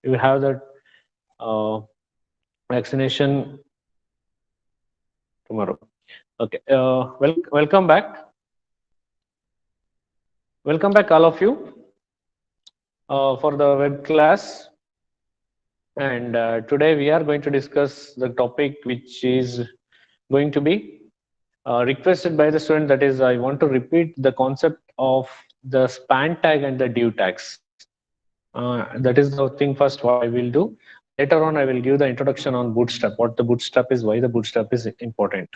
you have that uh, vaccination tomorrow. Okay. Welcome back. Welcome back, all of you, for the web class. And today we are going to discuss the topic which is going to be requested by the student. That is, I want to repeat the concept of the span tag and the div tags. That is the thing first what I will do. Later on, I will give the introduction on Bootstrap, what the Bootstrap is, why the Bootstrap is important.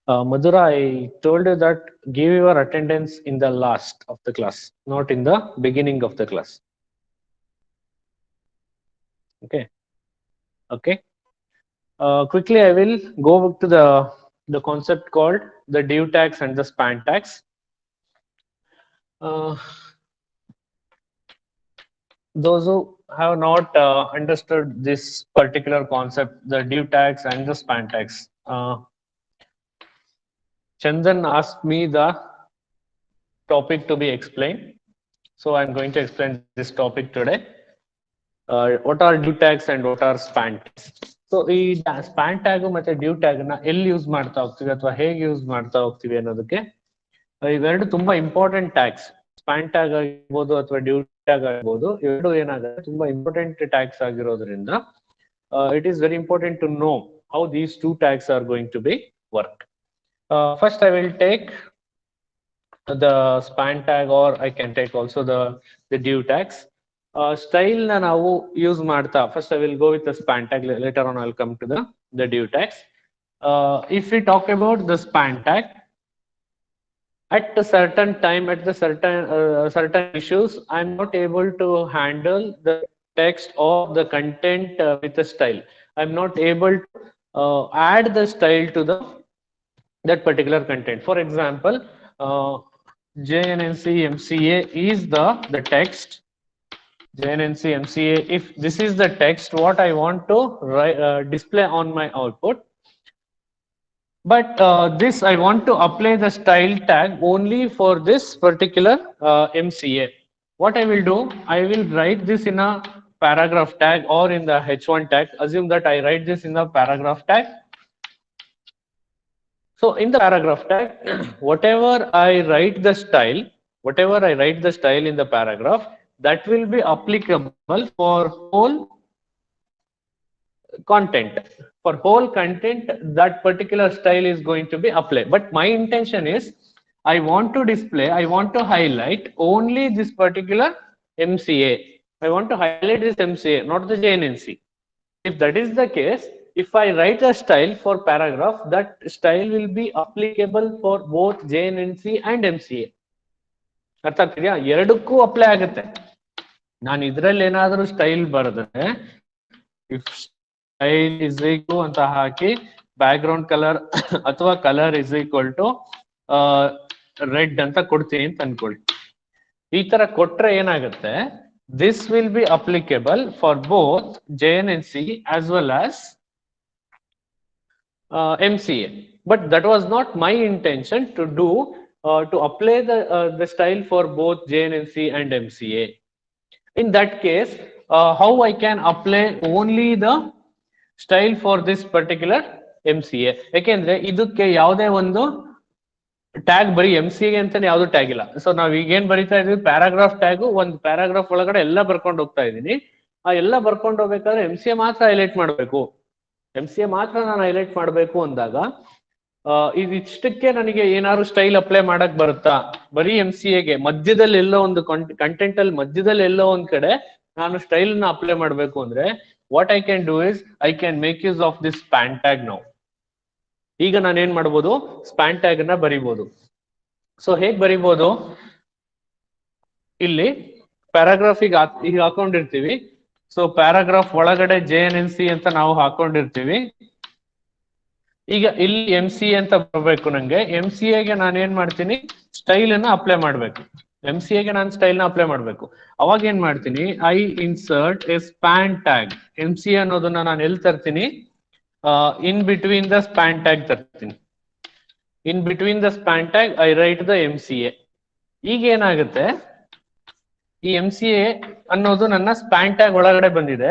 Madhura, I told you that give your attendance in the last of the class, not in the beginning of the class. Okay. Okay. Quickly, I will go to the concept called the div tags and the span tags. Uh, those who have not understood this particular concept, the div tags and the span tags, Chandan asked me the topic to be explained. So I'm going to explain this topic today. What are div tags and what are span tags? So ಈ span tag ಮತ್ತೆ dew tag ನ ಎಲ್ಲಿ use ಮಾಡ್ತಾ ಹೋಗ್ತೀವಿ ಅಥವಾ ಹೇಗೆ use ಮಾಡ್ತಾ ಹೋಗ್ತೀವಿ ಅನ್ನೋದಕ್ಕೆ ಇವೆರಡು ತುಂಬಾ ಇಂಪಾರ್ಟೆಂಟ್ ಟ್ಯಾಗ್ಸ್. ಸ್ಪ್ಯಾನ್ ಟ್ಯಾಗ್ ಆಗಿರ್ಬೋದು ಅಥವಾ ಡಿವ್ ಟ್ಯಾಗ್ ಆಗಿರ್ಬೋದು, ಇವೆರಡು ಏನಾಗುತ್ತೆ ತುಂಬಾ ಇಂಪಾರ್ಟೆಂಟ್ ಟ್ಯಾಗ್ಸ್ ಆಗಿರೋದ್ರಿಂದ it is very important to know how these two tags are going to be work. First I will take the span tag, or I can take also the div tags. Style na ನಾವು use ಮಾಡ್ತಾ, first I will go with the span tag, later on I'll come to the div tags. If we talk about the span tag, at a certain time, at the certain issues, I'm not able to handle the text or the content with the style. I'm not able to add the style to that particular content. For example, JNNC MCA is the text. JNNC MCA, if this is the text what I want to display on my output, but this I want to apply the style tag only for this particular MCA. What I will do, I will write this in a paragraph tag or in the H1 tag. Assume that I write this in the paragraph tag. So in the paragraph tag, whatever I write the style in the paragraph, that will be applicable for whole content. For whole content, that particular style is going to be applied. But my intention is, I want to display, I want to highlight only this particular MCA. I want to highlight this MCA, not the JNNC. If that is the case, if I write a style for paragraph, that style will be applicable for both JNNC and MCA. ಅರ್ಥ ಆಗ್ತಿದ್ಯಾ? ಎರಡಕ್ಕೂ apply ಆಗುತ್ತೆ. ನಾನು ಇದ್ರಲ್ಲಿ ಏನಾದರೂ style ಬರೆದ್ರೆ, if style is equal ಅಂತ ಹಾಕಿ ಬ್ಯಾಕ್ ಗ್ರೌಂಡ್ ಕಲರ್ ಅಥವಾ colour is equal to red ಅಂತ ಕೊಡ್ತೀನಿ ಅಂತ ಅನ್ಕೊಳ್ಳಿ. ಈ ತರ ಕೊಟ್ರೆ ಏನಾಗುತ್ತೆ, this will be applicable for both JNNC as well as MCA. But that was not my intention to do, to apply the style for both JNNC and MCA. In that case, how I can apply only the style for this particular MCA? ಯಾಕೆಂದ್ರೆ ಇದಕ್ಕೆ ಯಾವುದೇ ಒಂದು tag ಬರೀ MCA ಅಂತಾನೆ ಯಾವ್ದು tag ಇಲ್ಲ. So ನಾವ್ ಈಗೇನ್ ಬರೀತಾ ಇದೀವಿ, ಪ್ಯಾರಾಗ್ರಾಫ್ ಟ್ಯಾಗು ಒಂದು ಪ್ಯಾರಾಗ್ರಾಫ್ ಒಳಗಡೆ ಎಲ್ಲ ಬರ್ಕೊಂಡು ಹೋಗ್ತಾ ಇದೀನಿ. ಆ ಎಲ್ಲ ಬರ್ಕೊಂಡು ಹೋಗ್ಬೇಕಾದ್ರೆ MCA ಮಾತ್ರ ಹೈಲೈಟ್ ಮಾಡ್ಬೇಕು. MCA ಮಾತ್ರ ನಾನು ಹೈಲೈಟ್ ಮಾಡ್ಬೇಕು ಅಂದಾಗ ಇದಿಷ್ಟಕ್ಕೆ ನನಗೆ ಏನಾದ್ರು ಸ್ಟೈಲ್ ಅಪ್ಲೈ ಮಾಡಕ್ ಬರುತ್ತಾ? ಬರೀ MCAಗೆ ಮಧ್ಯದಲ್ಲಿ ಎಲ್ಲೋ ಒಂದು ಕಂಟೆಂಟ್ ಅಲ್ಲಿ ಮಧ್ಯದಲ್ಲಿ ಎಲ್ಲೋ ಒಂದ್ ಕಡೆ ನಾನು ಸ್ಟೈಲ್ ನ ಅಪ್ಲೈ ಮಾಡ್ಬೇಕು ಅಂದ್ರೆ, what I can do is, I can make use of this span tag now. ಈಗ ನಾನು ಏನ್ ಮಾಡ್ಬೋದು, ಸ್ಪ್ಯಾನ್ ಟ್ಯಾಗ್ ಅನ್ನ ಬರಿಬಹುದು. ಸೊ ಹೇಗ್ ಬರಿಬಹುದು, ಇಲ್ಲಿ ಪ್ಯಾರಾಗ್ರಾಫ್ ಈಗ ಹಾಕೊಂಡಿರ್ತೀವಿ. ಸೊ ಪ್ಯಾರಾಗ್ರಾಫ್ ಒಳಗಡೆ JNNC ಅಂತ ನಾವು ಹಾಕೊಂಡಿರ್ತೀವಿ. ಈಗ ಇಲ್ಲಿ MCA ಅಂತ ಬರ್ಬೇಕು. ನಂಗೆ MCAಗೆ ನಾನು ಏನ್ ಮಾಡ್ತೀನಿ, ಸ್ಟೈಲ್ ಅನ್ನ ಅಪ್ಲೈ ಮಾಡ್ಬೇಕು. MCAಗೆ ನಾನು ಸ್ಟೈಲ್ ನ ಅಪ್ಲೈ ಮಾಡ್ಬೇಕು. ಅವಾಗ ಏನ್ ಮಾಡ್ತೀನಿ, I insert a span tag. MCA ಅನ್ನೋದನ್ನ ನಾನು ಎಲ್ಲಿ ತರ್ತೀನಿ, in between the span tag ತರ್ತೀನಿ. In between the span tag I write the MCA. ಈಗ ಏನಾಗುತ್ತೆ, ಈ MCA ಅನ್ನೋದು ನನ್ನ ಸ್ಪ್ಯಾನ್ ಟ್ಯಾಗ್ ಒಳಗಡೆ ಬಂದಿದೆ.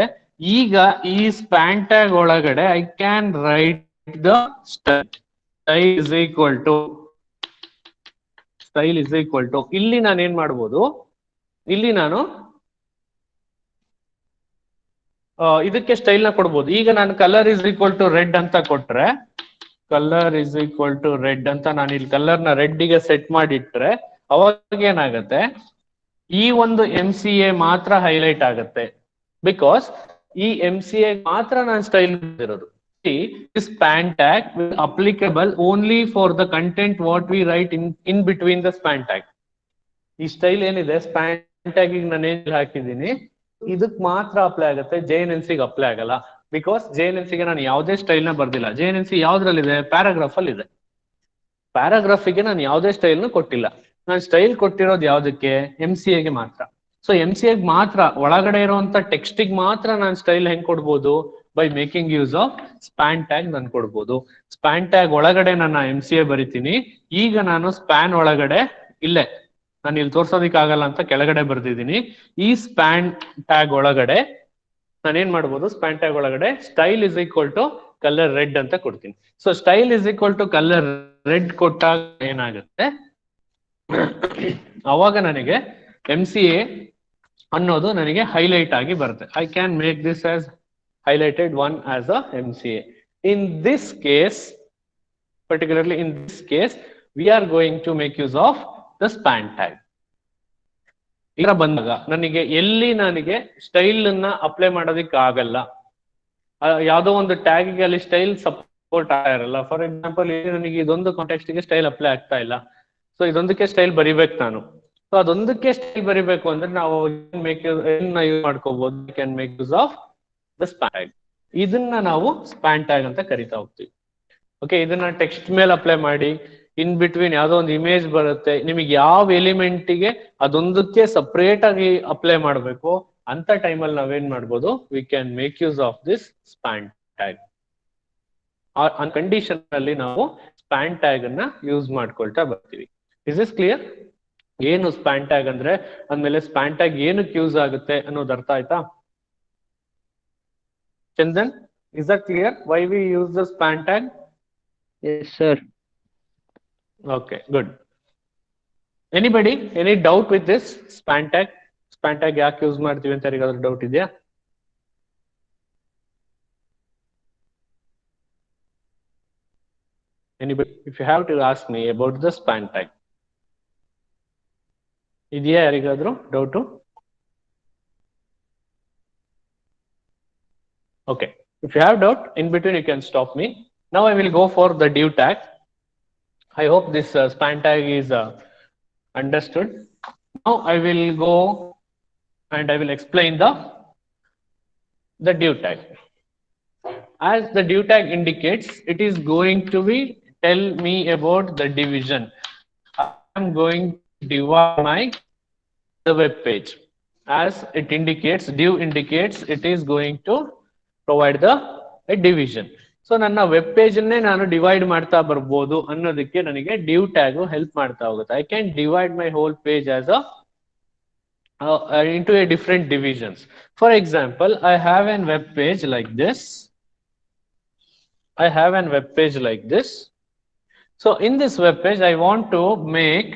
ಈಗ ಈ ಸ್ಪ್ಯಾನ್ ಟ್ಯಾಗ್ ಒಳಗಡೆ I can write the style is equal to ಇಲ್ಲಿ ನಾನು ಏನ್ ಮಾಡ್ಬೋದು, ಇಲ್ಲಿ ನಾನು ಇದಕ್ಕೆ ಸ್ಟೈಲ್ ನ ಕೊಡ್ಬೋದು. ಈಗ ನಾನು colour is equal to red ಅಂತ ಕೊಟ್ರೆ, colour is equal to red ಅಂತ ನಾನು ಇಲ್ಲಿ ಕಲರ್ ನ ರೆಡ್ ಗೆ ಸೆಟ್ ಮಾಡಿಟ್ರೆ ಅವಾಗ ಏನಾಗುತ್ತೆ, ಈ ಒಂದು MCA ಮಾತ್ರ ಹೈಲೈಟ್ ಆಗುತ್ತೆ. ಬಿಕಾಸ್ ಈ MCA ಮಾತ್ರ ನಾನು ಸ್ಟೈಲ್ ಇರೋದು. This span tag will applicable only for the content what we write in between the span tag. ಈ ಸ್ಟೈಲ್ ಏನಿದೆ ಸ್ಪ್ಯಾನ್ ಟ್ಯಾಗ್ ನಾನು ಏನ್ ಹಾಕಿದ್ದೀನಿ ಇದಕ್ ಮಾತ್ರ ಅಪ್ಲೈ ಆಗುತ್ತೆ, JNNC ಗೆ ಅಪ್ಲೈ ಆಗಲ್ಲ. ಬಿಕಾಸ್ JNNC ಗೆ ನಾನು ಯಾವುದೇ ಸ್ಟೈಲ್ ನ ಬರ್ದಿಲ್ಲ. JNNC ಯಾವ್ದ್ರಲ್ಲಿದೆ, ಪ್ಯಾರಾಗ್ರಾಫ್ ಅಲ್ಲಿ ಇದೆ. ಪ್ಯಾರಾಗ್ರಾಫಿಗೆ ನಾನು ಯಾವುದೇ ಸ್ಟೈಲ್ ನು ಕೊಟ್ಟಿಲ್ಲ. ನಾನು ಸ್ಟೈಲ್ ಕೊಟ್ಟಿರೋದು ಯಾವ್ದಕ್ಕೆ, MCA ಗೆ ಮಾತ್ರ. ಸೊ MCA ಗೆ ಮಾತ್ರ ಒಳಗಡೆ ಇರುವಂತ ಟೆಕ್ಸ್ಟ್ ಗೆ ಮಾತ್ರ ನಾನು ಸ್ಟೈಲ್ ಹೆಂಗ್ ಕೊಡ್ಬೋದು, by making use of span tag ನಾನು ಕೊಡ್ಬೋದು. ಸ್ಪ್ಯಾನ್ ಟ್ಯಾಗ್ ಒಳಗಡೆ ನನ್ನ MCA ಬರಿತೀನಿ. ಈಗ ನಾನು ಸ್ಪ್ಯಾನ್ ಒಳಗಡೆ ಇಲ್ಲೇ ನಾನು ಇಲ್ಲಿ ತೋರ್ಸೋದಿಕ್ ಆಗಲ್ಲ ಅಂತ ಕೆಳಗಡೆ ಬರ್ದಿದ್ದೀನಿ. ಈ ಸ್ಪ್ಯಾನ್ ಟ್ಯಾಗ್ ಒಳಗಡೆ ನಾನೇನ್ ಮಾಡ್ಬೋದು, ಸ್ಪ್ಯಾನ್ ಟ್ಯಾಗ್ ಒಳಗಡೆ style is equal to colour red ಅಂತ ಕೊಡ್ತೀನಿ. So style is equal to colour red ಕೊಟ್ಟಾಗ ಏನಾಗುತ್ತೆ, ಅವಾಗ ನನಗೆ MCA ಅನ್ನೋದು ನನಗೆ ಹೈಲೈಟ್ ಆಗಿ ಬರುತ್ತೆ. I can make this as highlighted one as a MCA. In this case, particularly in this case, we are going to make use of the span tag. ಇದರ ಬಂದಾಗ ನನಗೆ ಎಲ್ಲಿ ನನಗೆ ಸ್ಟೈಲ್ ಅನ್ನ ಅಪ್ಲೈ ಮಾಡೋದಿಕ್ ಆಗಲ್ಲ, ಯಾವ್ದೋ ಒಂದು ಟ್ಯಾಗ್ ಗೆ ಅಲ್ಲಿ ಸ್ಟೈಲ್ ಸಪೋರ್ಟ್ ಆಗಿರಲ್ಲ. ಫಾರ್ ಎಕ್ಸಾಂಪಲ್ ಇಲ್ಲಿ ನನಗೆ ಇದೊಂದು ಕಾಂಟೆಕ್ಸ್ಟ್ ಗೆ ಸ್ಟೈಲ್ ಅಪ್ಲೈ ಆಗ್ತಾ ಇಲ್ಲ. ಸೊ ಇದೊಂದಕ್ಕೆ ಸ್ಟೈಲ್ ಬರಿಬೇಕು ನಾನು. ಸೊ ಅದೊಂದಕ್ಕೆ ಸ್ಟೈಲ್ ಬರಿಬೇಕು ಅಂದ್ರೆ ನಾವು ಯೂಸ್ ಮಾಡ್ಕೋಬಹುದು, can make use of the span tag. ಇದನ್ನ ನಾವು ಸ್ಪ್ಯಾನ್ ಟ್ಯಾಗ್ ಅಂತ ಕರಿತಾ ಹೋಗ್ತೀವಿ. ಓಕೆ, ಇದನ್ನ ಟೆಕ್ಸ್ಟ್ ಮೇಲೆ ಅಪ್ಲೈ ಮಾಡಿ, ಇನ್ ಬಿಟ್ವೀನ್ ಯಾವ್ದೋ ಒಂದು ಇಮೇಜ್ ಬರುತ್ತೆ, ನಿಮಗೆ ಯಾವ ಎಲಿಮೆಂಟ್ ಗೆ ಅದೊಂದಕ್ಕೆ ಸಪರೇಟ್ ಆಗಿ ಅಪ್ಲೈ ಮಾಡಬೇಕು ಅಂತ ಟೈಮಲ್ಲಿ ನಾವೇನ್ ಮಾಡ್ಬೋದು, V can make use of this span tag. ಆ ಕಂಡೀಷನ್ ಅಲ್ಲಿ ನಾವು ಸ್ಪ್ಯಾನ್ ಟ್ಯಾಗ್ ಅನ್ನ ಯೂಸ್ ಮಾಡ್ಕೊಳ್ತಾ ಬರ್ತೀವಿ. Is is clear? ಏನು ಸ್ಪ್ಯಾನ್ ಟ್ಯಾಗ್ ಅಂದ್ರೆ, ಅಂದ್ಮೇಲೆ ಸ್ಪ್ಯಾನ್ ಟ್ಯಾಗ್ ಏನಕ್ಕೆ ಯೂಸ್ ಆಗುತ್ತೆ ಅನ್ನೋದು ಅರ್ಥ ಆಯ್ತಾ? Chandan, is that clear? Why we use the span tag? Yes, sir. Okay, good. Anybody, any doubt with this span tag? Span tag ಯಾಕೆ use ಮಾಡ್ತೀವಿ ಅಂತ ಯಾರಿಗಾದ್ರೂ ಡೌಟ್ ಇದೆಯಾ? Anybody, if you have to ask me about the span tag. ಇದೆಯಾ ಯಾರಿಗಾದ್ರೂ doubt? Okay, if you have doubt in between you can stop me. Now I will go for the div tag. I hope this span tag is understood. Now I will go and I will explain the div tag. As the div tag indicates, it is going to be tell me about the division. I am going to divide the web page. As it indicates, div indicates, it is going to provide a division. So ನನ್ನ web page ಅನ್ನೇ ನಾನು divide ಮಾಡ್ತಾ ಬರ್ಬೋದು ಅನ್ನೋದಕ್ಕೆ ನನಗೆ div tag help ಮಾಡ್ತಾ ಹೋಗುತ್ತೆ. I can divide my whole page as into a different divisions. For example, I have a web page like this. I have a web page like this. So in this web page, I want to make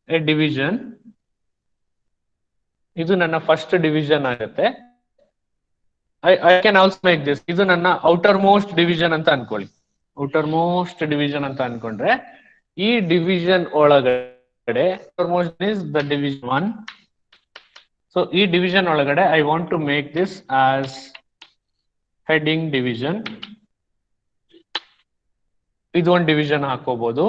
a division. ಇದು ನನ್ನ first division ಆಗುತ್ತೆ. I can also make this. ಇದು ನನ್ನ outermost division ಅಂತ ಅನ್ಕೊಳ್ಳಿ. outermost division ಅಂತ ಅನ್ಕೊಂಡ್ರೆ ಈ ಡಿವಿಷನ್ ಒಳಗಡೆ outermost is the division 1. So ಈ ಡಿವಿಷನ್ ಒಳಗಡೆ I want to make this as heading division. ಇದು ಒಂದು ಡಿವಿಷನ್ ಹಾಕೋಬಹುದು,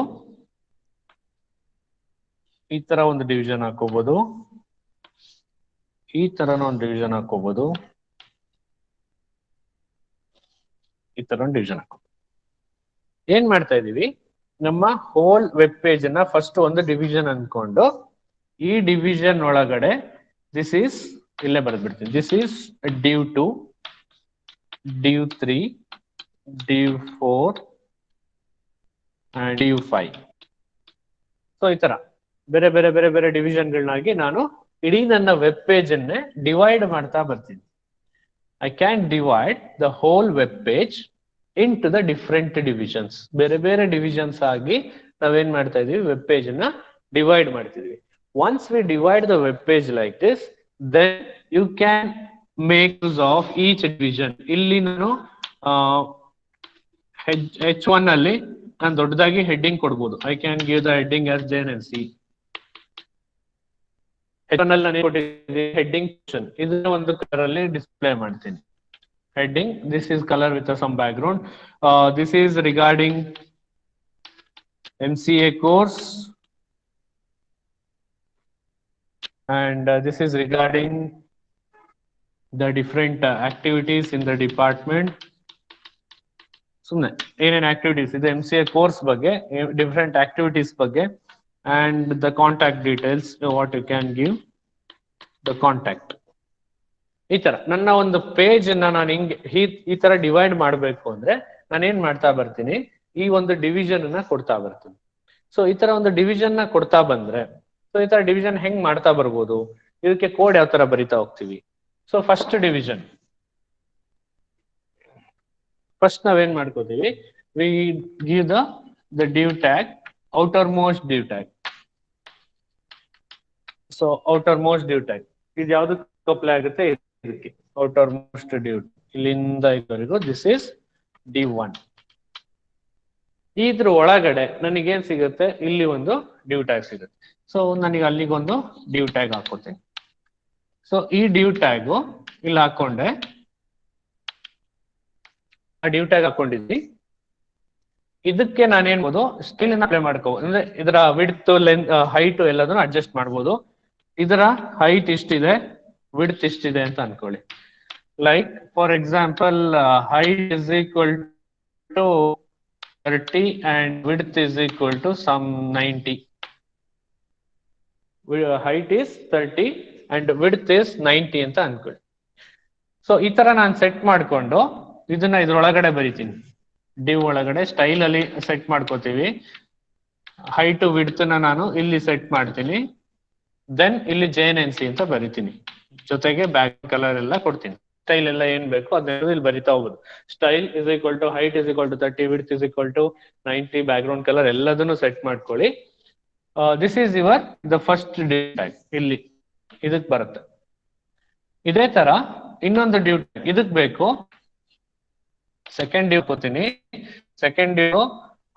ಈ ತರ ಒಂದು ಡಿವಿಷನ್ ಹಾಕೋಬಹುದು, ಈ ತರನ ಒಂದು ಡಿವಿಷನ್ ಹಾಕೋಬಹುದು, ಈ ತರ ಒಂದು ಡಿವಿಷನ್ ಹಾಕೋಬಹುದು. ಏನ್ ಮಾಡ್ತಾ ಇದೀವಿ, ನಮ್ಮ ಹೋಲ್ ವೆಬ್ ಪೇಜ್ ಅನ್ನ ಫಸ್ಟ್ ಒಂದು ಡಿವಿಷನ್ ಅನ್ಕೊಂಡು ಈ ಡಿವಿಷನ್ ಒಳಗಡೆ ದಿಸ್ ಈಸ್ ಇಲ್ಲೇ ಬರೆದ್ಬಿಡ್ತೀನಿ. This is div 2, div 3, div 4 and div 5. So ಈ ತರ ಬೇರೆ ಬೇರೆ ಬೇರೆ ಬೇರೆ ಡಿವಿಷನ್ಗಳನ್ನಾಗಿ ನಾನು ಇಡೀ ನನ್ನ ವೆಬ್ ಪೇಜ್ ಅನ್ನೇ ಡಿವೈಡ್ ಮಾಡ್ತಾ ಬರ್ತೀನಿ. I can divide the whole web page into the different divisions. ಬೇರೆ ಬೇರೆ ಡಿವಿಷನ್ಸ್ ಆಗಿ ನಾವೇನ್ ಮಾಡ್ತಾ ಇದೀವಿ, ವೆಬ್ ಪೇಜ್ ಅನ್ನ ಡಿವೈಡ್ ಮಾಡ್ತಿದ್ವಿ. Once we divide the web page like this, then you can make use of each division. ಇಲ್ಲಿ ನಾನು H1 ಅಲ್ಲಿ ನಾನು ದೊಡ್ಡದಾಗಿ ಹೆಡ್ಡಿಂಗ್ ಕೊಡ್ಬೋದು. I can give the heading as JNC. H1 ಅಲ್ಲಿ ನಾನು ಕೊಟ್ಟಿದ್ದೀನಿ ಹೆಡ್ಡಿಂಗ್ ಸೆಕ್ಷನ್, ಇದನ್ನ ಒಂದು ಕಲರ್ ಅಲ್ಲಿ ಡಿಸ್ಪ್ಲೇ ಮಾಡ್ತೀನಿ. Heading, this is colour with some background. This is regarding MCA course, and this is regarding the different activities in the department. ಸುಮ್ಮನೆ ಏನೇನ್ activities ಇದೆ MCA ಕೋರ್ಸ್ ಬಗ್ಗೆ, ಡಿಫ್ರೆಂಟ್ ಆಕ್ಟಿವಿಟೀಸ್ ಬಗ್ಗೆ, and the contact details, what you can give the contact. ಈ ತರ ನನ್ನ ಒಂದು page ಅನ್ನ ನಾನು ಹಿಂಗೆ ಈ ತರ ಡಿವೈಡ್ ಮಾಡ್ಬೇಕು ಅಂದ್ರೆ ನಾನು ಏನ್ ಮಾಡ್ತಾ ಬರ್ತೀನಿ, ಈ ಒಂದು ಡಿವಿಷನ್ ಅನ್ನ ಕೊಡ್ತಾ ಬರ್ತೀನಿ. ಸೊ ಈ ತರ ಒಂದು ಡಿವಿಷನ್ ನ ಕೊಡ್ತಾ ಬಂದ್ರೆ, ಸೊ ಈ ತರ ಡಿವಿಷನ್ ಹೆಂಗ್ ಮಾಡ್ತಾ ಬರ್ಬೋದು, ಇದಕ್ಕೆ ಕೋಡ್ ಯಾವ ತರ ಬರಿತಾ ಹೋಗ್ತೀವಿ. ಸೊ ಫಸ್ಟ್ ಡಿವಿಷನ್, ಫಸ್ಟ್ ನಾವೇನ್ ಮಾಡ್ಕೋತೀವಿ, we give the div tag, outermost div tag. So outermost div tag ಇದು ಯಾವ್ದಕ್ಕೆ ಅಪ್ಲೈ ಆಗುತ್ತೆ, ಇದಕ್ಕೆ outermost div, ಇಲ್ಲಿಂದ ಇದುವರೆಗೂ ದಿಸ್ ಇಸ್ div1. ಇದ್ರ ಒಳಗಡೆ ನನಗೇನ್ ಸಿಗುತ್ತೆ, ಇಲ್ಲಿ ಒಂದು div tag ಸಿಗುತ್ತೆ. ಸೊ ನನಗೆ ಅಲ್ಲಿಗೊಂದು div tag ಹಾಕೋತೀನಿ. ಸೊ ಈ div tag ಇಲ್ಲಿ ಹಾಕೊಂಡೆ, ಆ div tag ಹಾಕೊಂಡಿದ್ವಿ. ಇದಕ್ಕೆ ನಾನೇನ್ ಮಾಡ್ಬೋದು, ಸ್ಟೈಲ್ ಅಪ್ಲೈ ಮಾಡ್ಕೋಬಹುದು. ಅಂದ್ರೆ ಇದರ ವಿಡ್ತ್, ಲೆಂತ್, ಹೈಟ್ ಎಲ್ಲದನ್ನು ಅಡ್ಜಸ್ಟ್ ಮಾಡ್ಬೋದು. ಇದರ ಹೈಟ್ ಇಷ್ಟಿದೆ, ವಿಡ್ತ್ ಇಷ್ಟಿದೆ ಅಂತ ಅನ್ಕೊಳ್ಳಿ. Like for example, height is equal to 30 and width is equal to some 90. Height is 30 and width is 90 ಅಂತ ಅನ್ಕೊಳ್ಳಿ. ಸೊ ಈ ತರ ನಾನು ಸೆಟ್ ಮಾಡ್ಕೊಂಡು ಇದನ್ನ ಇದ್ರೊಳಗಡೆ ಬರಿತೀನಿ. div ಒಳಗಡೆ ಸ್ಟೈಲ್ ಅಲ್ಲಿ ಸೆಟ್ ಮಾಡ್ಕೋತೀವಿ. ಹೈಟ್ ವಿಡ್ತ್ ನಾನು ಇಲ್ಲಿ ಸೆಟ್ ಮಾಡ್ತೀನಿ. ದೆನ್ ಇಲ್ಲಿ JNC ಅಂತ ಬರಿತೀನಿ, ಜೊತೆಗೆ ಬ್ಯಾಕ್ ಕಲರ್ ಎಲ್ಲ ಕೊಡ್ತೀನಿ. ಸ್ಟೈಲ್ ಎಲ್ಲ ಏನ್ ಬೇಕು ಅದನ್ನ ಇಲ್ಲಿ ಬರಿತಾ ಹೋಗುದು. Style is equal to height is equal to 30, width is equal to 90, background colour ಎಲ್ಲದನ್ನು ಸೆಟ್ ಮಾಡ್ಕೊಳ್ಳಿ. This is your the first div tag. ಇಲ್ಲಿ ಇದಕ್ ಬರುತ್ತೆ. ಇದೇ ತರ ಇನ್ನೊಂದು div tag ಇದಕ್ ಬೇಕು. ಸೆಕೆಂಡ್ div ಕೊತೀನಿ. ಸೆಕೆಂಡ್ div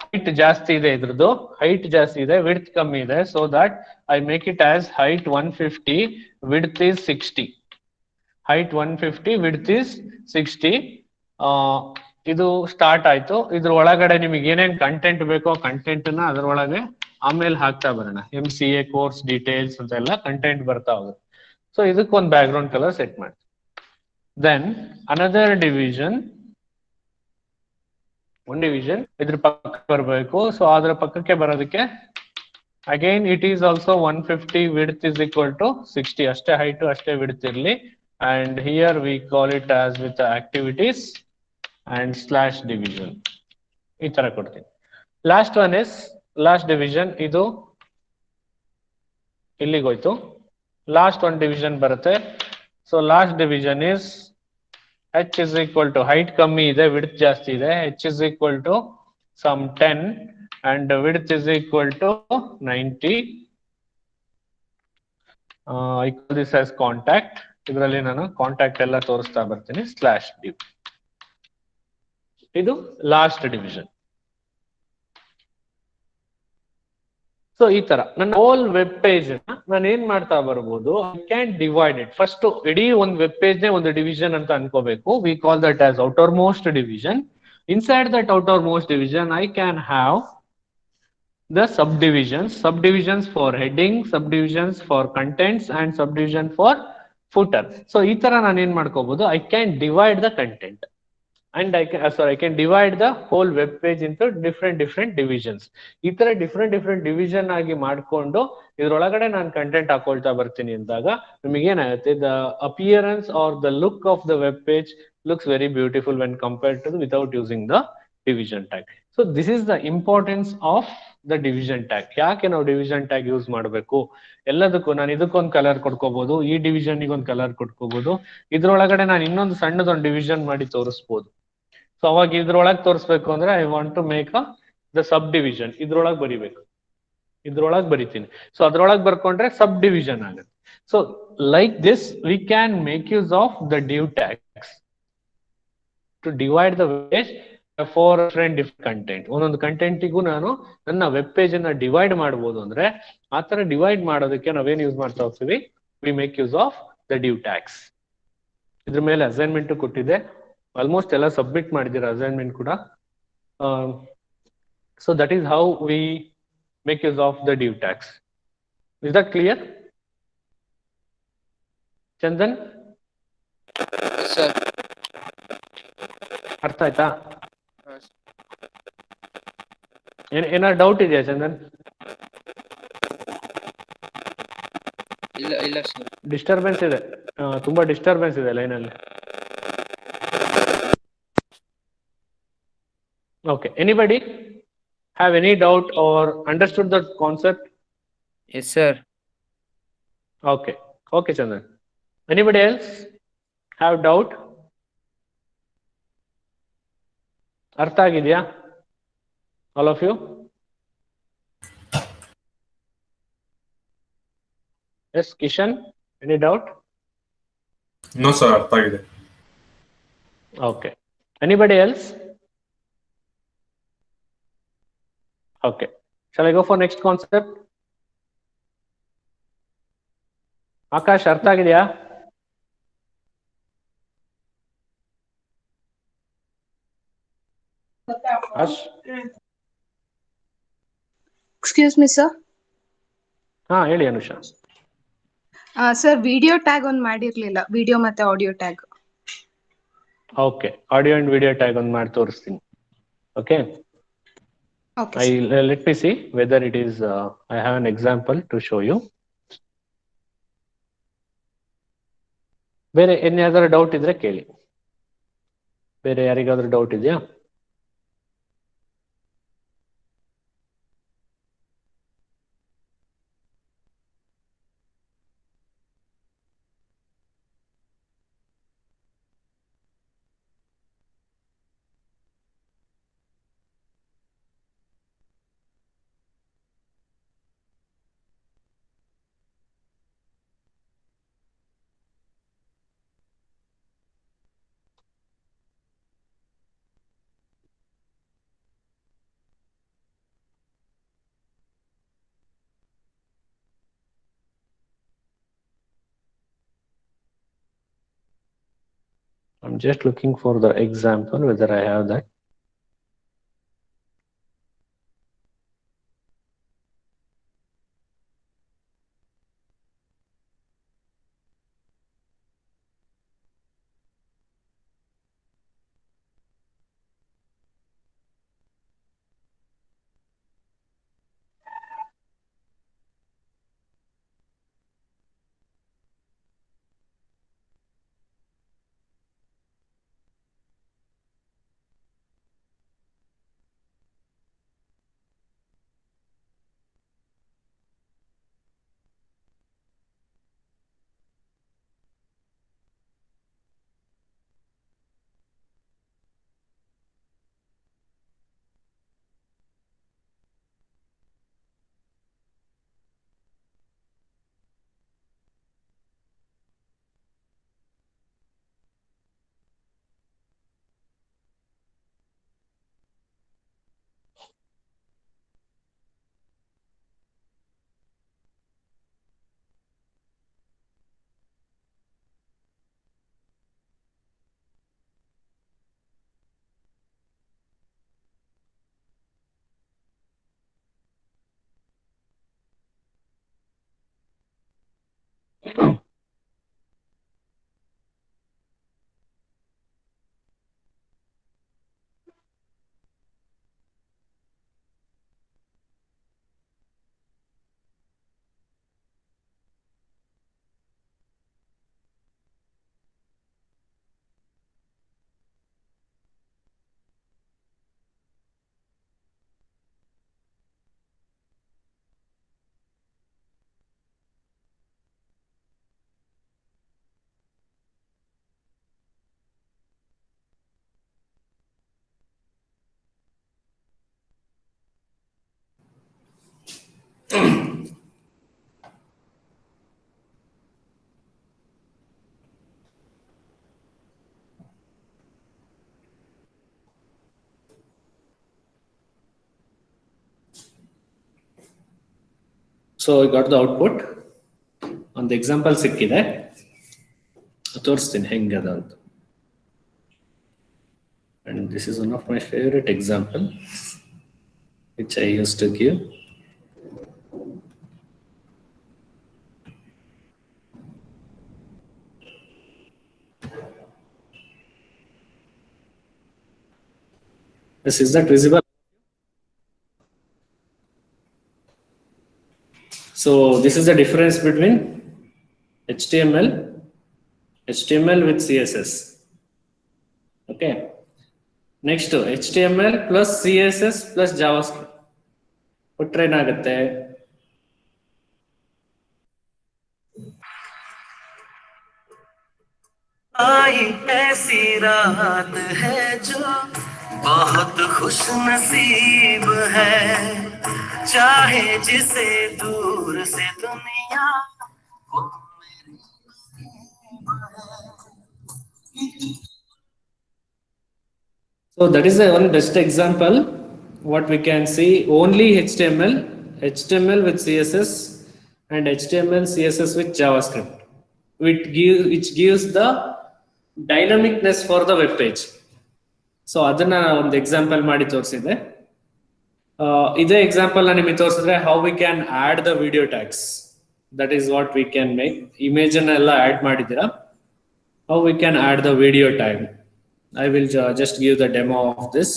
ಹೈಟ್ ಜಾಸ್ತಿ ಇದೆ, ಇದ್ರದ್ದು ಹೈಟ್ ಜಾಸ್ತಿ ಇದೆ, ವಿಡ್ತ್ ಕಮ್ಮಿ ಇದೆ. So that I make it as height 150, width is 60. Height 150, width is 60. ಇದು ಸ್ಟಾರ್ಟ್ ಆಯ್ತು. ಇದ್ರ ಒಳಗಡೆ ನಿಮಗೆ ಏನೇನ್ ಕಂಟೆಂಟ್ ಬೇಕೋ ಕಂಟೆಂಟ್ ನ ಅದ್ರೊಳಗೆ ಆಮೇಲೆ ಹಾಕ್ತಾ ಬರೋಣ. MCA ಕೋರ್ಸ್ ಡೀಟೇಲ್ಸ್ ಅಂತ ಎಲ್ಲ ಕಂಟೆಂಟ್ ಬರ್ತಾ ಹೋಗುತ್ತೆ. ಸೊ ಇದಕ್ಕೊಂದು ಬ್ಯಾಕ್ ಗ್ರೌಂಡ್ ಕಲರ್ ಸೆಟ್ ಮಾಡಿ. ದೆನ್ ಅನದರ್ ಡಿವಿಷನ್, ಒಂದು ಡಿವಿಷನ್ ಇದ್ರ ಪಕ್ಕ ಬರಬೇಕು. ಸೊ ಅದ್ರ ಪಕ್ಕಕ್ಕೆ ಬರೋದಕ್ಕೆ again it is also 150, width is equal to 60. ಅಷ್ಟೇ ಹೈಟ್ ಅಷ್ಟೇ ವಿಡ್ತ್ ಇರ್ಲಿ. And here we call it as with the activities and slash division. ಈ ತರ ಕೊಡ್ತೀನಿ. Last one is last division. ಇದು ಇಲ್ಲಿಗೋಯ್ತು. ಲಾಸ್ಟ್ ಒನ್ ಡಿವಿಷನ್ ಬರುತ್ತೆ. So last division is h is equal to, height ಕಮ್ಮಿ ಇದೆ, width ಜಾಸ್ತಿ ಇದೆ. h is equal to some 10 and width is equal to 90. I call this as contact. ಇದರಲ್ಲಿ ನಾನು contact ಎಲ್ಲ ತೋರಿಸ್ತಾ ಬರ್ತೀನಿ. Slash div. ಇದು ಲಾಸ್ಟ್ ಡಿವಿಷನ್. ಸೊ ಈ ತರ ನನ್ನ ಹೋಲ್ ವೆಬ್ ಪೇಜ್ ನಾನು ಏನ್ ಮಾಡ್ತಾ ಬರ್ಬೋದು, I can divide it. First ಇಡೀ ಒಂದು ವೆಬ್ ಪೇಜ್ ನೇ ಒಂದು ಡಿವಿಷನ್ ಅಂತ ಅನ್ಕೋಬೇಕು. We call that as outermost division. Inside that outermost division I can have the subdivisions for heading, subdivisions for contents and subdivision for footer. So ಈ ತರ ನಾನು ಏನ್ ಮಾಡ್ಕೋಬಹುದು, I can divide the content and I can divide the whole web page into different divisions. ಈ ತರ different division ಆಗಿ ಮಾಡ್ಕೊಂಡು ಇದ್ರೊಳಗಡೆ ನಾನು ಕಂಟೆಂಟ್ ಹಾಕೊಳ್ತಾ ಬರ್ತೀನಿ ಅಂದಾಗ ನಿಮಗೆ ಏನಾಗುತ್ತೆ, the appearance or the look of the web page looks very beautiful when compared to without using the division tag. So this is the importance of the division tag. ಯಾಕೆ ನಾವು division tag ಯೂಸ್ ಮಾಡಬೇಕು? ಎಲ್ಲದಕ್ಕೂ ನಾನು ಇದಕ್ಕೊಂದು colour ಕೊಟ್ಕೋಬಹುದು, ಈ division ಒಂದು colour ಕೊಟ್ಕೋಬಹುದು, ಇದ್ರೊಳಗಡೆ ನಾನು ಇನ್ನೊಂದು ಸಣ್ಣದೊಂದು ಡಿವಿಷನ್ ಮಾಡಿ ತೋರಿಸ್ಬೋದು. ಸೊ ಅವಾಗ ಇದ್ರೊಳಗೆ ತೋರಿಸ್ಬೇಕು ಅಂದ್ರೆ I want to make the subdivision, ಇದ್ರೊಳಗೆ ಬರಿಬೇಕು, ಇದ್ರೊಳಗೆ ಬರಿತೀನಿ. ಸೊ ಅದ್ರೊಳಗೆ ಬರ್ಕೊಂಡ್ರೆ ಸಬ್ ಡಿವಿಷನ್ ಆಗುತ್ತೆ. So like this we can make use of the div tags to divide the page for different content. ಒಂದೊಂದು ಕಂಟೆಂಟಿಗೂ ನಾನು ನನ್ನ ವೆಬ್ ಪೇಜ್ ಅನ್ನ ಡಿವೈಡ್ ಮಾಡಬಹುದು. ಅಂದ್ರೆ ಆ ತರ ಡಿವೈಡ್ ಮಾಡೋದಕ್ಕೆ ನಾವೇನ್ ಯೂಸ್ ಮಾಡ್ತಾ ಹೋಗ್ತೀವಿ, we make use of the div tags. ಇದ್ರ ಮೇಲೆ ಅಸೈನ್ಮೆಂಟ್ ಕೊಟ್ಟಿದೆ, ಆಲ್ಮೋಸ್ಟ್ ಎಲ್ಲ ಸಬ್ಮಿಟ್ ಮಾಡಿದ್ದೀರಾ ಅಸೈನ್ಮೆಂಟ್ ಕೂಡ. So that is how we make use of the div tags. Is that clear Chandan? Sir ಅರ್ಥ ಆಯ್ತಾ? ಏನಾದ್ರು ಡೌಟ್ ಇದೆಯಾ ಚಂದನ್? ಇಲ್ಲ ಇಲ್ಲ ಸರ್. ಡಿಸ್ಟರ್ಬೆನ್ಸ್ ಇದೆ, ತುಂಬಾ ಡಿಸ್ಟರ್ಬೆನ್ಸ್ ಇದೆ ಲೈನಲ್ಲಿ. Okay, anybody have any doubt or understood the concept? Yes sir. Okay, okay Chandan. Anybody else have doubt? ಅರ್ಥ ಆಗಿದೆಯಾ all of you? Yes, Kishan, any doubt? No sir, ಅರ್ಥ ಆಗಿದೆ. Okay, anybody else? Okay, shall I go for next concept? Akash ಅರ್ಥ ಆಗಿದೆಯಾ? Excuse me sir. ಹಾ ಹೇಳಿ Anusha. Sir video tag ಒಂದು ಮಾಡಿರ್ಲಿಲ್ಲ, video ಮತ್ತೆ audio tag. Okay, audio and video tag ಒಂದು ಮಾಡಿ ತೋರಿಸ್ತೀನಿ. Okay, okay let me see whether it is I have an example to show you. ಬೇರೆ ಏನಾದರೂ ಡೌಟ್ ಇದ್ರೆ ಕೇಳಿ. ಬೇರೆ ಯಾರಿಗಾದ್ರೂ ಡೌಟ್ ಇದೆಯಾ? I'm just looking for the example, whether I have that. So I got the output. On the example ಸಿಕ್ಕಿದೆ ತೋರಿಸ್ತೀನಿ ಹೆಂಗದ ಅಂತ. And this is one of my favorite example which I used to give. This is that visible. So this is the difference between HTML with CSS. Okay. Next HTML plus CSS plus JavaScript. What ಏನಾಗುತ್ತೆ? आई ऐसी रात है जो बहुत खुश नसीब है, चाहे जिसे दूर से दुनिया वो मेरी नसीब है। So that is the one best example. What we can see, only HTML with CSS and HTML CSS with JavaScript, which gives the dynamicness for the web page. So ಅದನ್ನ ಒಂದು ಎಕ್ಸಾಂಪಲ್ ಮಾಡಿ ತೋರಿಸಿದೆ. ಇದೇ ಎಕ್ಸಾಂಪಲ್ ನಾನು ನಿಮಗೆ ತೋರಿಸಿದ್ರೆ how we can add the video tags. That is what we can make. Image ಎಲ್ಲ add ಮಾಡಿದ್ದೀರಾ. How we can add the video tag. I will just give the demo of this.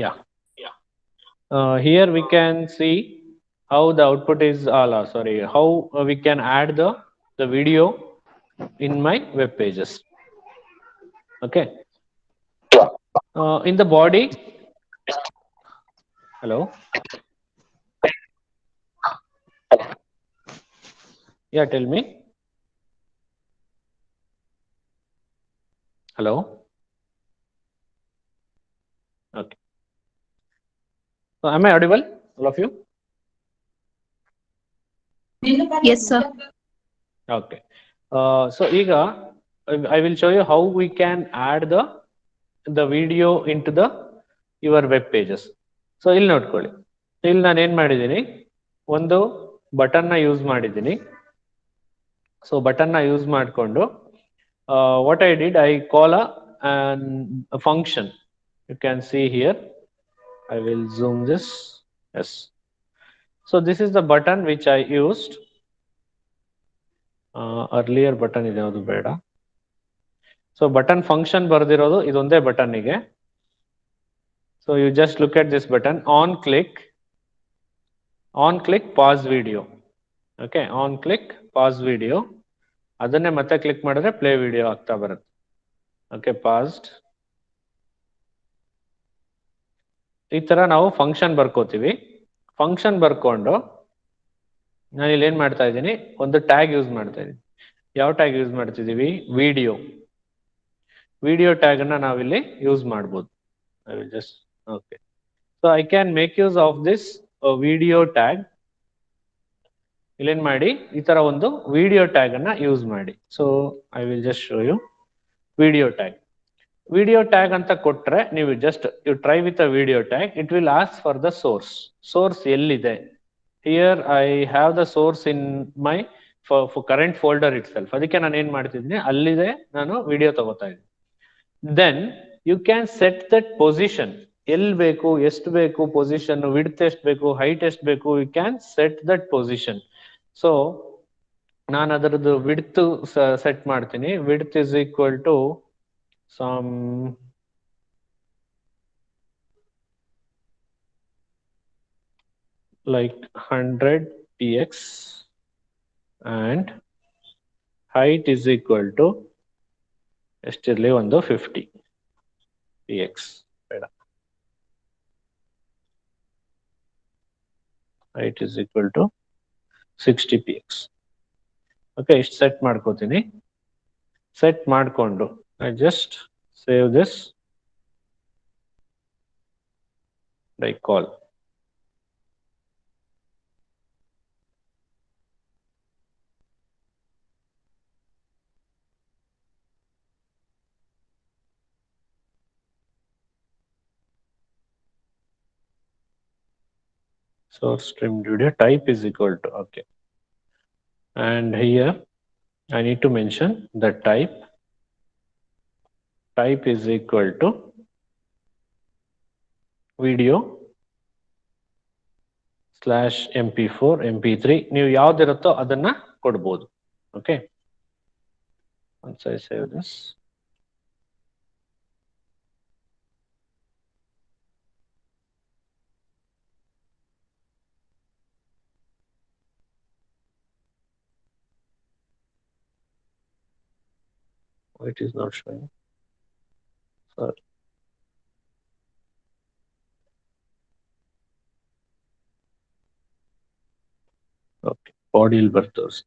Yeah. Here we can see how the output is how we can add the video in my web pages. Okay. In the body. Hello. Yeah, tell me. Hello. Okay. So am I audible, all of you? Yes, sir. Okay. So Iga, I will show you how we can add the video into your web pages. So ಇಲ್ಲಿ ನೋಡ್ಕೊಳ್ಳಿ, ಇಲ್ಲಿ ನಾನು ಏನ್ ಮಾಡಿದ್ದೀನಿ, ಒಂದು button ನ use ಮಾಡಿದ್ದೀನಿ. So button ನ ಯೂಸ್ ಮಾಡಿಕೊಂಡು what I did, I call a function. You can see here. I will zoom this. Yes. So this is the button which I used. Earlier button ಇದೆ, ಅದು ಬೇಡ. So button function ಬರ್ದಿರೋದು ಇದೊಂದೇ button ಗೆ. So you just look at this button, on click on click pass video. Okay, on click pass video, ಅದನ್ನೇ ಮತ್ತೆ click ಮಾಡಿದ್ರೆ play video ಆಗ್ತಾ ಬರುತ್ತೆ. Okay, passed. ಈ ತರ ನಾವು ಫಂಕ್ಷನ್ ಬರ್ಕೋತೀವಿ. ಫಂಕ್ಷನ್ ಬರ್ಕೊಂಡು ನಾನು ಇಲ್ಲಿ ಏನ್ ಮಾಡ್ತಾ ಇದ್ದೀನಿ, ಒಂದು ಟ್ಯಾಗ್ ಯೂಸ್ ಮಾಡ್ತಾ ಇದ್ದೀನಿ. ಯಾವ ಟ್ಯಾಗ್ ಯೂಸ್ ಮಾಡ್ತಿದ್ದೀವಿ? ವಿಡಿಯೋ. ವಿಡಿಯೋ ಟ್ಯಾಗ್ ಅನ್ನ ನಾವಿಲ್ಲಿ ಯೂಸ್ ಮಾಡ್ಬೋದು. I will just okay. So I can make use of this video tag. ಇಲ್ಲೇನ್ ಮಾಡಿ, ಈ ತರ ಒಂದು ವಿಡಿಯೋ ಟ್ಯಾಗ್ ಅನ್ನ ಯೂಸ್ ಮಾಡಿ. So I will just show you video tag. Video tag ಅಂತ ಕೊಟ್ರೆ ನೀವು just you try with a video tag, it will ask for the source. Source ಎಲ್ಲಿದೆ? Here I have the source in my current folder itself. ಅದಕ್ಕೆ ನಾನು ಏನ್ ಮಾಡ್ತಿದ್ದೀನಿ, ಅಲ್ಲಿದೆ ನಾನು ವಿಡಿಯೋ ತಗೋತಾ ಇದ್ದೀನಿ. Then you can set that position. ಎಲ್ಲಿ ಬೇಕು, ಎಷ್ಟು ಬೇಕು ಪೊಸಿಷನ್, ವಿಡ್ತ್ ಎಷ್ಟು ಬೇಕು, ಹೈಟ್ ಎಷ್ಟು ಬೇಕು, you can set that position. So ನಾನು ಅದರದ್ದು ವಿಡ್ತ್ ಸೆಟ್ ಮಾಡ್ತೀನಿ. Width is equal to some like 100 px and height is equal to ಎಷ್ಟಿರಲಿ, ಒಂದು 50 px. ಬೇಡ, height is equal to 60 px. Okay, ಇಷ್ಟು ಸೆಟ್ ಮಾಡ್ಕೋತೀನಿ. ಸೆಟ್ ಮಾಡ್ಕೊಂಡು I just save this by call. Source trimmed video type is equal to, okay. And here I need to mention the type. Type is equal to video /mp4 mp3. ನೀವು ಯಾವ್ದಿರುತ್ತೋ ಅದನ್ನ ಕೊಡ್ಬೋದು. Okay, once I save this, it is not showing. Sorry. Okay, body will birth those.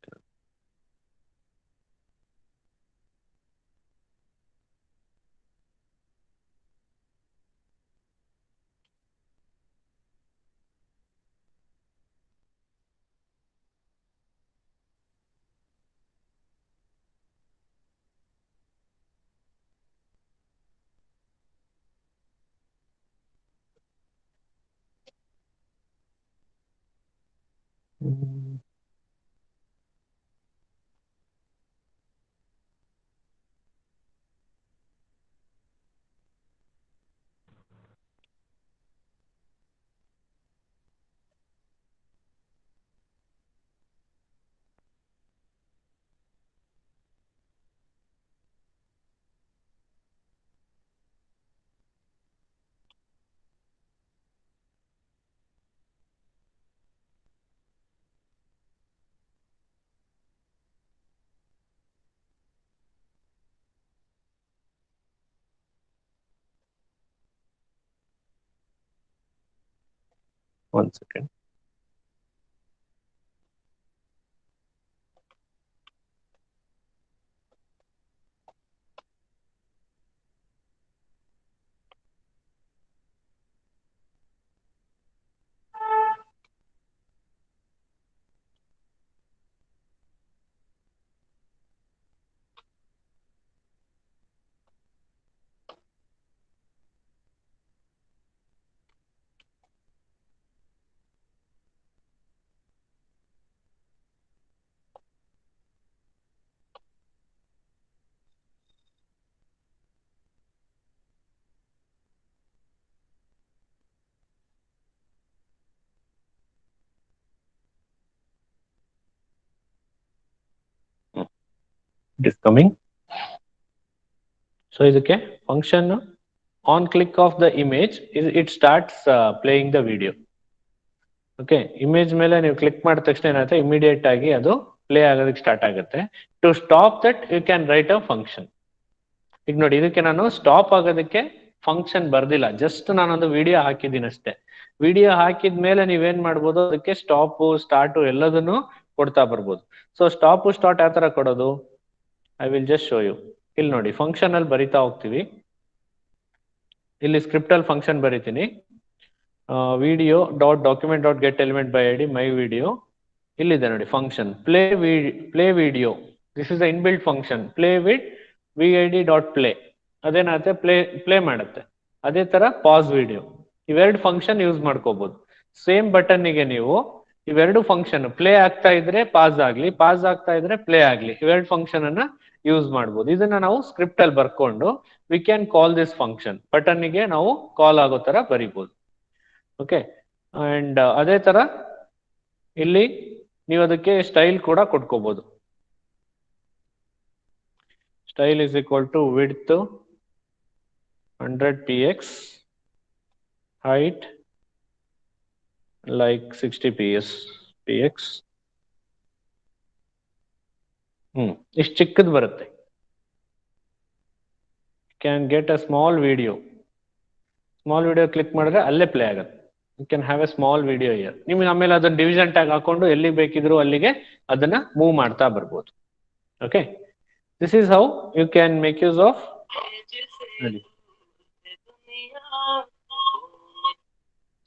One second. It is coming. So ಇದಕ್ಕೆ function on click of the image, it starts playing the video. Okay, image ಮೇಲೆ ನೀವು click ಮಾಡಿದ ತಕ್ಷಣ ಏನಾಗುತ್ತೆ, immediate ಆಗಿ ಅದು play ಆಗೋದಕ್ಕೆ start ಆಗುತ್ತೆ. To stop that you can write a function. ಈಗ ನೋಡಿ, ಇದಕ್ಕೆ ನಾನು ಸ್ಟಾಪ್ ಆಗೋದಕ್ಕೆ ಫಂಕ್ಷನ್ ಬರ್ದಿಲ್ಲ, ಜಸ್ಟ್ ನಾನೊಂದು ವಿಡಿಯೋ ಹಾಕಿದ್ದೀನಿ ಅಷ್ಟೇ. ವಿಡಿಯೋ ಹಾಕಿದ ಮೇಲೆ ನೀವೇನ್ ಮಾಡ್ಬೋದು, ಅದಕ್ಕೆ ಸ್ಟಾಪು ಸ್ಟಾರ್ಟು ಎಲ್ಲದನ್ನು ಕೊಡ್ತಾ ಬರ್ಬೋದು. ಸೊ ಸ್ಟಾಪು ಸ್ಟಾರ್ಟ್ ಯಾವ ತರ ಕೊಡೋದು, I will just show you. ಇಲ್ಲಿ ನೋಡಿ, ಫಂಕ್ಷನ್ ಅಲ್ಲಿ ಬರಿತಾ ಹೋಗ್ತೀವಿ. ಇಲ್ಲಿ ಸ್ಕ್ರಿಪ್ಟ್ ಅಲ್ಲಿ ಫಂಕ್ಷನ್ ಬರಿತೀನಿ. Video dot document dot get element by ID my video. ಇಲ್ಲಿದೆ ನೋಡಿ function play video. This is the inbuilt function play with vid dot play. ಅದೇನಾಗುತ್ತೆ, ಪ್ಲೇ ಮಾಡುತ್ತೆ. ಅದೇ ತರ ಪಾಸ್ ವಿಡಿಯೋ. ಇವೆರಡು ಫಂಕ್ಷನ್ ಯೂಸ್ ಮಾಡ್ಕೋಬಹುದು. ಸೇಮ್ ಬಟನ್ನಿಗೆ ನೀವು ಇವೆರಡು ಫಂಕ್ಷನ್ ಪ್ಲೇ ಆಗ್ತಾ ಇದ್ರೆ ಪಾಸ್ ಆಗ್ಲಿ, ಪಾಸ್ ಆಗ್ತಾ ಇದ್ರೆ ಪ್ಲೇ ಆಗ್ಲಿ, ಇವೆರಡು ಫಂಕ್ಷನ್ ಅನ್ನ ಯೂಸ್ ಮಾಡ್ಬೋದು. ಇದನ್ನ ನಾವು ಸ್ಕ್ರಿಪ್ಟ್ ಅಲ್ಲಿ ಬರ್ಕೊಂಡು we can call this function. ಬಟನ್ನಿಗೆ ನಾವು ಕಾಲ್ ಆಗೋ ತರ ಬರಿಬಹುದು. ಓಕೆ, ಅಂಡ್ ಅದೇ ತರ ಇಲ್ಲಿ ನೀವು ಅದಕ್ಕೆ ಸ್ಟೈಲ್ ಕೂಡ ಕೊಟ್ಕೋಬಹುದು. Style is equal to width 100 px, height like 60 px. ಇಷ್ಟು ಚಿಕ್ಕದು ಬರುತ್ತೆ. Can get a small video click ಮಾಡಿದ್ರೆ ಅಲ್ಲೇ ಪ್ಲೇ ಆಗುತ್ತೆ. You can have a small video here. ನಿಮ್ಗೆ ಆಮೇಲೆ ಅದನ್ನ ಡಿವಿಷನ್ ಟ್ಯಾಗ್ ಹಾಕೊಂಡು ಎಲ್ಲಿ ಬೇಕಿದ್ರು ಅಲ್ಲಿಗೆ ಅದನ್ನ ಮೂವ್ ಮಾಡ್ತಾ ಬರ್ಬೋದು. Okay, this is how you can make use of.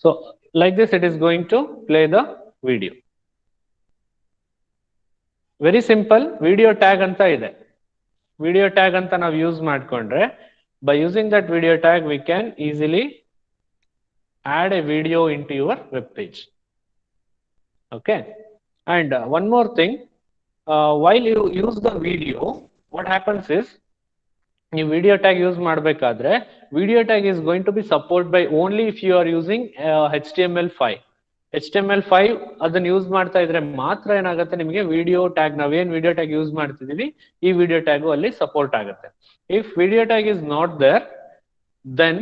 So like this it is going to play the video. Very simple. Video tag anta ide. Video tag anta ನಾವು use ಮಾಡ್ಕೊಂಡ್ರೆ, by using that video tag we can easily add a video into your web page. Okay, and one more thing, while you use the video, what happens is, ನೀವು video tag use ಮಾಡಬೇಕಾದ್ರೆ video tag is going to be support by only if you are using HTML5. HTML5 ಅದನ್ನ use ಮಾಡ್ತಾ ಇದ್ರೆ ಮಾತ್ರ ಏನಾಗುತ್ತೆ, ನಿಮಗೆ video tag, ನಾವೇನ್ video tag use ಮಾಡ್ತಿದೀವಿ ಈ ವಿಡಿಯೋ ಟ್ಯಾಗು ಅಲ್ಲಿ ಸಪೋರ್ಟ್ ಆಗುತ್ತೆ. If video tag is not there, then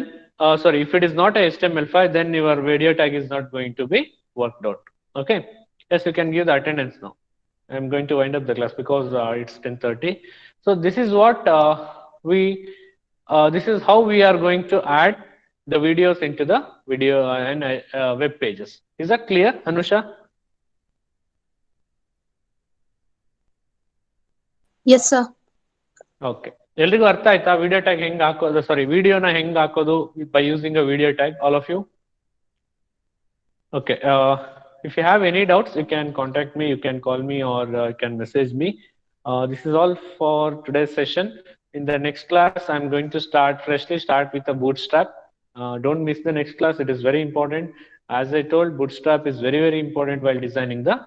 if it is not a HTML5, then your video tag is not going to be worked out. Okay, yes, you can give the attendance now. I am going to wind up the class because it's 10:30. So this is what this is how we are going to add the videos into the video and web pages. Is that clear, Anusha? Yes, sir. Okay. ಎಲ್ರಿಗೂ ಅರ್ಥ ಆಯ್ತಾ video tag ಹೆಂಗ್ ಹಾಕೋದು, ವಿಡಿಯೋನ ಹೆಂಗ್ ಹಾಕೋದು by using a video tag, all of you? Okay, if you have any doubts you can contact me, you can call me or you can message me. This is all for today's session. In the next class I'm going to freshly start with a Bootstrap. Don't miss the next class, it is very important. As I told, Bootstrap is very, very important while designing the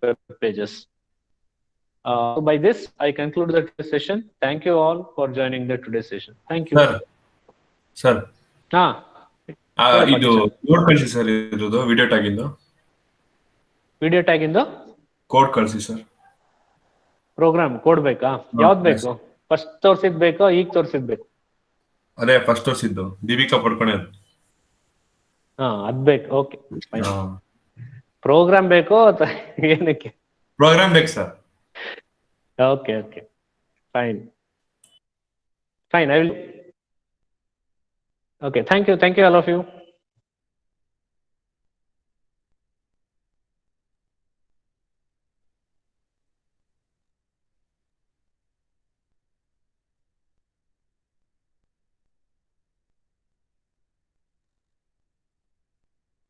web pages. So by this I conclude the today's session. Thank you all for joining the today's session. Thank you. Sir. ಇದು code ಕಳಿಸಿ sir, ಇದ್ರದ್ದು video tag ಇಂದ. Video tag ಇಂದ code ಕಳಿಸಿ sir. Program code ಬೇಕಾ? ಯಾವ್ದು ಬೇಕು? First ತೋರಿಸಿದ್ ಬೇಕೋ ಈಗ ತೋರಿಸಿದ್ ಬೇಕು? ಅದೇ ಫಸ್ಟ್ ತೋರಿಸಿದ್ದು ದೀಪಿಕಾ ಪಡ್ಕೊಳೋದು. ಅದ್ ಬೇಕು. ಓಕೆ, ಪ್ರೋಗ್ರಾಮ್ ಬೇಕೋ ಅಥವಾ ಏನಕ್ಕೆ? ಪ್ರೋಗ್ರಾಮ್ ಬೇಕು sir. Okay, fine, I will. Okay, thank you all of you.